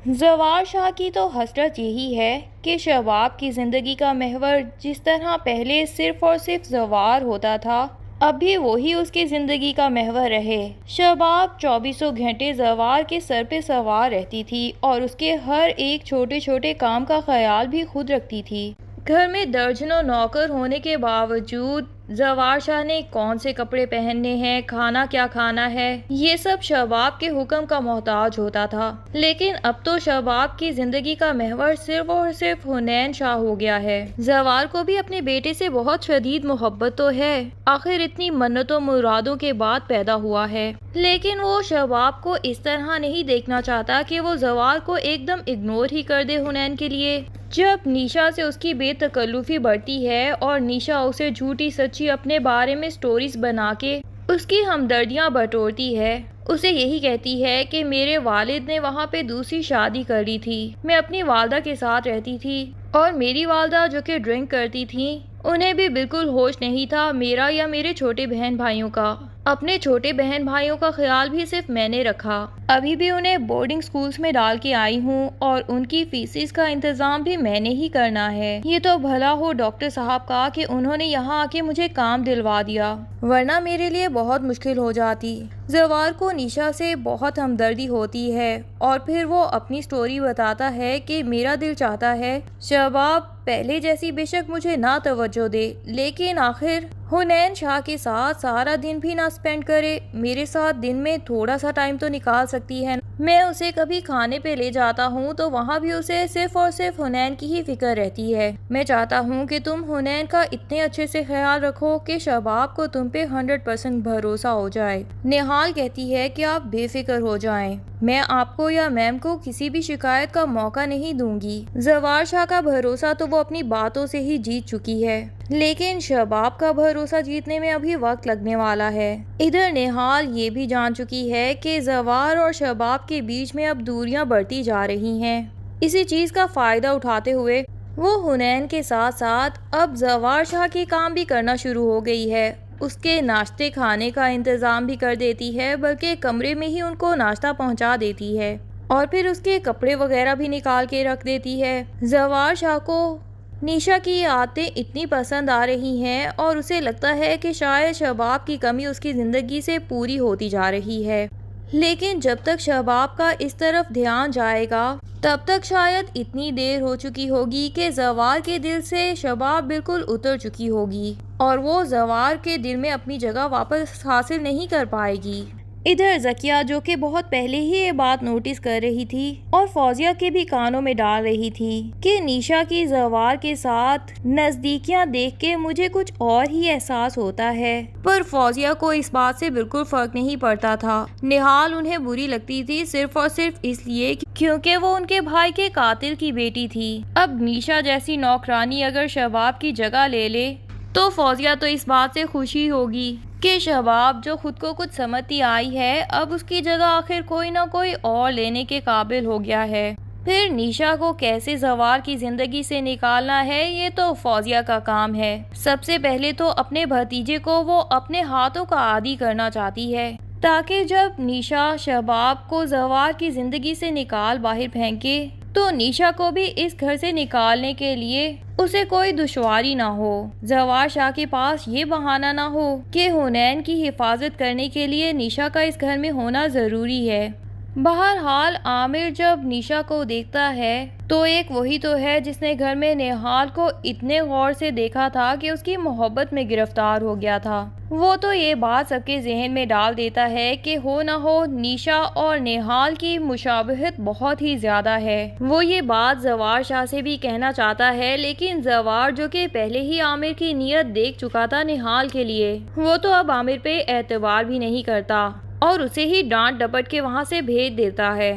زوار شاہ کی تو حسرت یہی ہے کہ شباب کی زندگی کا محور جس طرح پہلے صرف اور صرف زوار ہوتا تھا، اب بھی وہی اس کی زندگی کا محور رہے۔ شباب 24 گھنٹے زوار کے سر پہ سوار رہتی تھی اور اس کے ہر ایک چھوٹے چھوٹے کام کا خیال بھی خود رکھتی تھی۔ گھر میں درجنوں نوکر ہونے کے باوجود زوار شاہ نے کون سے کپڑے پہننے ہیں، کھانا کیا کھانا ہے، یہ سب شباب کے حکم کا محتاج ہوتا تھا۔ لیکن اب تو شباب کی زندگی کا محور صرف اور صرف حنین شاہ ہو گیا ہے۔ زوار کو بھی اپنے بیٹے سے بہت شدید محبت تو ہے، آخر اتنی منتوں مرادوں کے بعد پیدا ہوا ہے، لیکن وہ شباب کو اس طرح نہیں دیکھنا چاہتا کہ وہ زوار کو ایک دم اگنور ہی کر دے حنین کے لیے۔ جب نیشا سے اس کی بے تکلفی بڑھتی ہے اور نیشا اسے جھوٹی سچی اپنے بارے میں سٹوریز بنا کے اس کی ہمدردیاں بٹورتی ہے، اسے یہی کہتی ہے کہ میرے والد نے وہاں پہ دوسری شادی کر لی تھی، میں اپنی والدہ کے ساتھ رہتی تھی اور میری والدہ جو کہ ڈرنک کرتی تھیں، انہیں بھی بالکل ہوش نہیں تھا میرا یا میرے چھوٹے بہن بھائیوں کا۔ اپنے چھوٹے بہن بھائیوں کا خیال بھی صرف میں نے رکھا، ابھی بھی انہیں بورڈنگ سکولز میں ڈال کے آئی ہوں اور ان کی فیسز کا انتظام بھی میں نے ہی کرنا ہے۔ یہ تو بھلا ہو ڈاکٹر صاحب کا کہ انہوں نے یہاں آ کے مجھے کام دلوا دیا، ورنہ میرے لیے بہت مشکل ہو جاتی۔ زوار کو نیشا سے بہت ہمدردی ہوتی ہے اور پھر وہ اپنی سٹوری بتاتا ہے کہ میرا دل چاہتا ہے شباب پہلے جیسی بے شک مجھے نہ توجہ دے، لیکن آخر حنین شاہ کے ساتھ سارا دن بھی نہ اسپینڈ کرے، میرے ساتھ دن میں تھوڑا سا ٹائم تو نکال سکتی ہے۔ میں اسے کبھی کھانے پہ لے جاتا ہوں تو وہاں بھی اسے صرف اور صرف حنین کی ہی فکر رہتی ہے۔ میں چاہتا ہوں کہ تم حنین کا اتنے اچھے سے خیال رکھو کہ شباب کو تم پہ 100% بھروسہ ہو جائے۔ نہال کہتی ہے کہ آپ بے فکر ہو جائیں، میں آپ کو یا میم کو کسی بھی شکایت کا موقع نہیں دوں گی۔ زوار شاہ کا بھروسہ تو وہ اپنی باتوں سے ہی جیت چکی ہے، لیکن شباب کا بھروسہ جیتنے میں ابھی وقت لگنے والا ہے۔ ادھر نہال یہ بھی جان چکی ہے کہ زوار اور شباب کے بیچ میں اب دوریاں بڑھتی جا رہی ہیں۔ اسی چیز کا فائدہ اٹھاتے ہوئے وہ حنین کے ساتھ ساتھ اب زوار شاہ کے کام بھی کرنا شروع ہو گئی ہے۔ اس کے ناشتے کھانے کا انتظام بھی کر دیتی ہے، بلکہ کمرے میں ہی ان کو ناشتہ پہنچا دیتی ہے اور پھر اس کے کپڑے وغیرہ بھی نکال کے رکھ دیتی ہے۔ زوار شاہ کو نیشا کی عادتیں اتنی پسند آ رہی ہیں اور اسے لگتا ہے کہ شاید شباب کی کمی اس کی زندگی سے پوری ہوتی جا رہی ہے، لیکن جب تک شباب کا اس طرف دھیان جائے گا تب تک شاید اتنی دیر ہو چکی ہوگی کہ زوار کے دل سے شباب بالکل اتر چکی ہوگی اور وہ زوار کے دل میں اپنی جگہ واپس حاصل نہیں کر پائے گی۔ ادھر ذکیہ جو کہ بہت پہلے ہی یہ بات نوٹس کر رہی تھی اور فوزیہ کے بھی کانوں میں ڈال رہی تھی کہ نیشا کی زوار کے ساتھ نزدیکیاں دیکھ کے مجھے کچھ اور ہی احساس ہوتا ہے، پر فوزیہ کو اس بات سے بالکل فرق نہیں پڑتا تھا۔ نہال انہیں بری لگتی تھی صرف اور صرف اس لیے کیونکہ وہ ان کے بھائی کے قاتل کی بیٹی تھی۔ اب نیشا جیسی نوکرانی اگر شباب کی جگہ لے لے تو فوزیہ تو اس بات سے خوشی ہوگی کہ شباب جو خود کو کچھ سمجھتی آئی ہے اب اس کی جگہ آخر کوئی نہ کوئی اور لینے کے قابل ہو گیا ہے۔ پھر نیشا کو کیسے زوار کی زندگی سے نکالنا ہے یہ تو فوزیہ کا کام ہے۔ سب سے پہلے تو اپنے بھتیجے کو وہ اپنے ہاتھوں کا عادی کرنا چاہتی ہے تاکہ جب نیشا شباب کو زوار کی زندگی سے نکال باہر پھینکے تو نیشا کو بھی اس گھر سے نکالنے کے لیے اسے کوئی دشواری نہ ہو، زوار شاہ کے پاس یہ بہانہ نہ ہو کہ حنین کی حفاظت کرنے کے لیے نیشا کا اس گھر میں ہونا ضروری ہے۔ بہرحال عامر جب نیشا کو دیکھتا ہے تو ایک وہی تو ہے جس نے گھر میں نہال کو اتنے غور سے دیکھا تھا کہ اس کی محبت میں گرفتار ہو گیا تھا۔ وہ تو یہ بات سب کے ذہن میں ڈال دیتا ہے کہ ہو نہ ہو نیشا اور نہال کی مشابہت بہت ہی زیادہ ہے۔ وہ یہ بات زوار شاہ سے بھی کہنا چاہتا ہے، لیکن زوار جو کہ پہلے ہی عامر کی نیت دیکھ چکا تھا نہال کے لیے، وہ تو اب عامر پہ اعتبار بھی نہیں کرتا اور اسے ہی ڈانٹ ڈپٹ کے وہاں سے بھیج دیتا ہے۔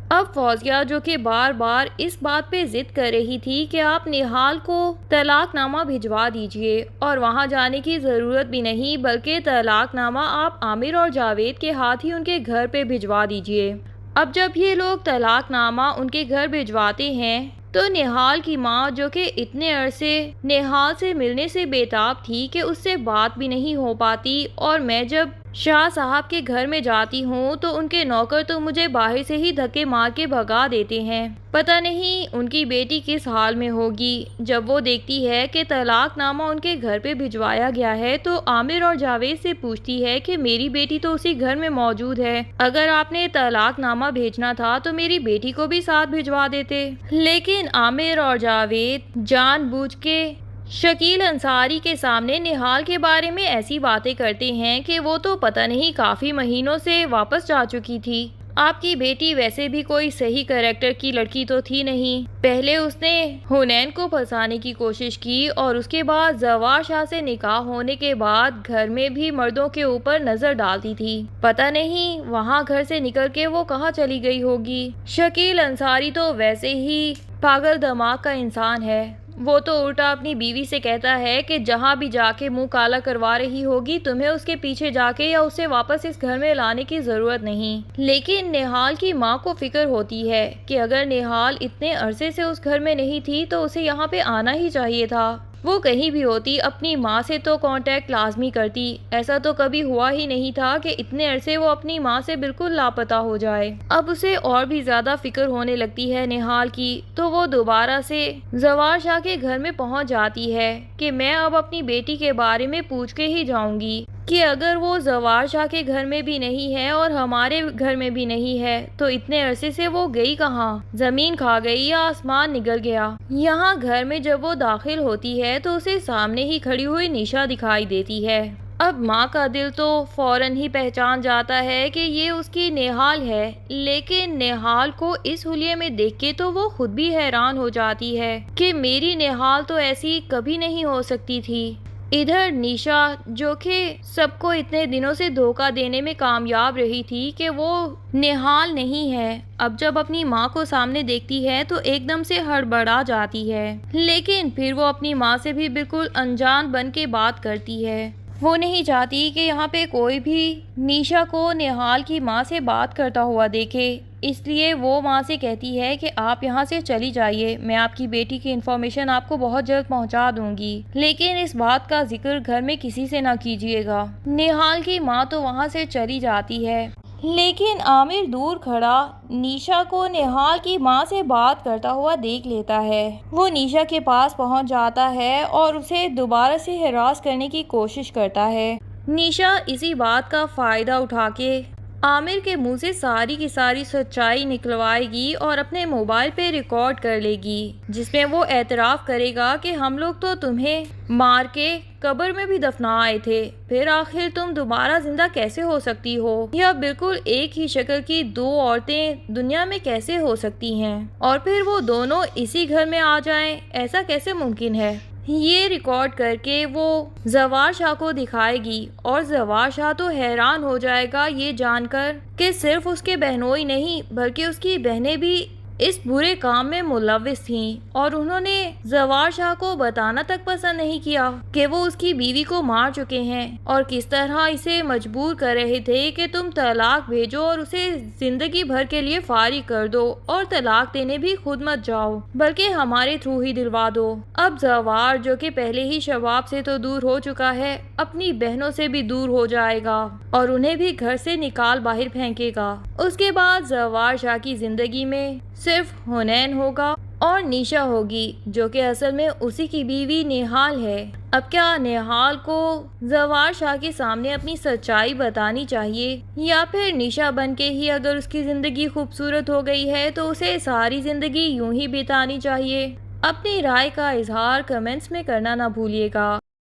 اب فوزیہ جو کہ بار بار اس بات پہ ضد کر رہی تھی کہ آپ نہال کو طلاق نامہ بھجوا دیجئے اور وہاں جانے کی ضرورت بھی نہیں بلکہ طلاق نامہ آپ عامر اور جاوید کے ہاتھ ہی ان کے گھر پہ بھجوا دیجئے۔ اب جب یہ لوگ طلاق نامہ ان کے گھر بھجواتے ہیں تو نہال کی ماں جو کہ اتنے عرصے نہال سے ملنے سے بے تاب تھی کہ اس سے بات بھی نہیں ہو پاتی، اور میں جب شاہ صاحب کے گھر میں جاتی ہوں تو ان کے نوکر تو مجھے باہر سے ہی دھکے مار کے بھگا دیتے ہیں۔ پتہ نہیں ان کی بیٹی کس حال میں ہوگی۔ جب وہ دیکھتی ہے کہ طلاق نامہ ان کے گھر پہ بھجوایا گیا ہے تو عامر اور جاوید سے پوچھتی ہے کہ میری بیٹی تو اسی گھر میں موجود ہے، اگر آپ نے طلاق نامہ بھیجنا تھا تو میری بیٹی کو بھی ساتھ بھجوا دیتے۔ لیکن عامر اور جاوید جان بوجھ کے شکیل انصاری کے سامنے نہال کے بارے میں ایسی باتیں کرتے ہیں کہ وہ تو پتہ نہیں کافی مہینوں سے واپس جا چکی تھی۔ آپ کی بیٹی ویسے بھی کوئی صحیح کریکٹر کی لڑکی تو تھی نہیں۔ پہلے اس نے حنین کو پھنسانے کی کوشش کی اور اس کے بعد زوار شاہ سے نکاح ہونے کے بعد گھر میں بھی مردوں کے اوپر نظر ڈالتی تھی۔ پتہ نہیں وہاں گھر سے نکل کے وہ کہاں چلی گئی ہوگی۔ شکیل انصاری تو ویسے ہی پاگل دماغ کا انسان ہے۔ وہ تو الٹا اپنی بیوی سے کہتا ہے کہ جہاں بھی جا کے منہ کالا کروا رہی ہوگی تمہیں اس کے پیچھے جا کے یا اسے واپس اس گھر میں لانے کی ضرورت نہیں۔ لیکن نہال کی ماں کو فکر ہوتی ہے کہ اگر نہال اتنے عرصے سے اس گھر میں نہیں تھی تو اسے یہاں پہ آنا ہی چاہیے تھا۔ وہ کہیں بھی ہوتی اپنی ماں سے تو کانٹیکٹ لازمی کرتی۔ ایسا تو کبھی ہوا ہی نہیں تھا کہ اتنے عرصے وہ اپنی ماں سے بالکل لاپتہ ہو جائے۔ اب اسے اور بھی زیادہ فکر ہونے لگتی ہے نہال کی، تو وہ دوبارہ سے زوار شاہ کے گھر میں پہنچ جاتی ہے کہ میں اب اپنی بیٹی کے بارے میں پوچھ کے ہی جاؤں گی کہ اگر وہ زوار شاہ کے گھر میں بھی نہیں ہے اور ہمارے گھر میں بھی نہیں ہے تو اتنے عرصے سے وہ گئی کہاں؟ زمین کھا گئی یا آسمان نگل گیا؟ یہاں گھر میں جب وہ داخل ہوتی ہے تو اسے سامنے ہی کھڑی ہوئی نیشا دکھائی دیتی ہے۔ اب ماں کا دل تو فوراً ہی پہچان جاتا ہے کہ یہ اس کی نہال ہے، لیکن نہال کو اس حلیے میں دیکھ کے تو وہ خود بھی حیران ہو جاتی ہے کہ میری نہال تو ایسی کبھی نہیں ہو سکتی تھی۔ ادھر نیشا جو کہ سب کو اتنے دنوں سے دھوکہ دینے میں کامیاب رہی تھی کہ وہ نہال نہیں ہے، اب جب اپنی ماں کو سامنے دیکھتی ہے تو ایک دم سے ہڑبڑا جاتی ہے، لیکن پھر وہ اپنی ماں سے بھی بالکل انجان بن کے بات کرتی ہے۔ وہ نہیں چاہتی کہ یہاں پہ کوئی بھی نیشا کو نہال کی ماں سے بات کرتا ہوا دیکھے، اس لیے وہ ماں سے کہتی ہے کہ آپ یہاں سے چلی جائیے، میں آپ کی بیٹی کی انفارمیشن آپ کو بہت جلد پہنچا دوں گی، لیکن اس بات کا ذکر گھر میں کسی سے نہ کیجیے گا۔ نہال کی ماں تو وہاں سے چلی جاتی ہے، لیکن عامر دور کھڑا نیشا کو نہال کی ماں سے بات کرتا ہوا دیکھ لیتا ہے۔ وہ نیشا کے پاس پہنچ جاتا ہے اور اسے دوبارہ سے ہراس کرنے کی کوشش کرتا ہے۔ نیشا اسی بات کا فائدہ اٹھا کے عامر کے منہ سے ساری کی ساری سچائی نکلوائے گی اور اپنے موبائل پہ ریکارڈ کر لے گی، جس میں وہ اعتراف کرے گا کہ ہم لوگ تو تمہیں مار کے قبر میں بھی دفنا آئے تھے، پھر آخر تم دوبارہ زندہ کیسے ہو سکتی ہو، یا بالکل ایک ہی شکل کی دو عورتیں دنیا میں کیسے ہو سکتی ہیں، اور پھر وہ دونوں اسی گھر میں آ جائیں، ایسا کیسے ممکن ہے۔ یہ ریکارڈ کر کے وہ زوار شاہ کو دکھائے گی اور زوار شاہ تو حیران ہو جائے گا یہ جان کر کہ صرف اس کے بہنوئی نہیں بلکہ اس کی بہنیں بھی اس برے کام میں ملوث تھیں، اور انہوں نے زوار شاہ کو بتانا تک پسند نہیں کیا کہ وہ اس کی بیوی کو مار چکے ہیں، اور کس طرح اسے مجبور کر رہے تھے کہ تم طلاق بھیجو اور اسے زندگی بھر کے لیے فارغ کر دو، اور طلاق دینے بھی خود مت جاؤ بلکہ ہمارے تھرو ہی دلوا دو۔ اب زوار جو کہ پہلے ہی شباب سے تو دور ہو چکا ہے، اپنی بہنوں سے بھی دور ہو جائے گا اور انہیں بھی گھر سے نکال باہر پھینکے گا۔ اس کے بعد زوار شاہ کی زندگی میں صرف حنین ہوگا اور نیشا ہوگی، جو کہ اصل میں اسی کی بیوی نہال ہے۔ اب کیا نہال کو زوار شاہ کے سامنے اپنی سچائی بتانی چاہیے، یا پھر نیشا بن کے ہی اگر اس کی زندگی خوبصورت ہو گئی ہے تو اسے ساری زندگی یوں ہی بتانی چاہیے؟ اپنی رائے کا اظہار کمنٹس میں کرنا نہ بھولیے گا۔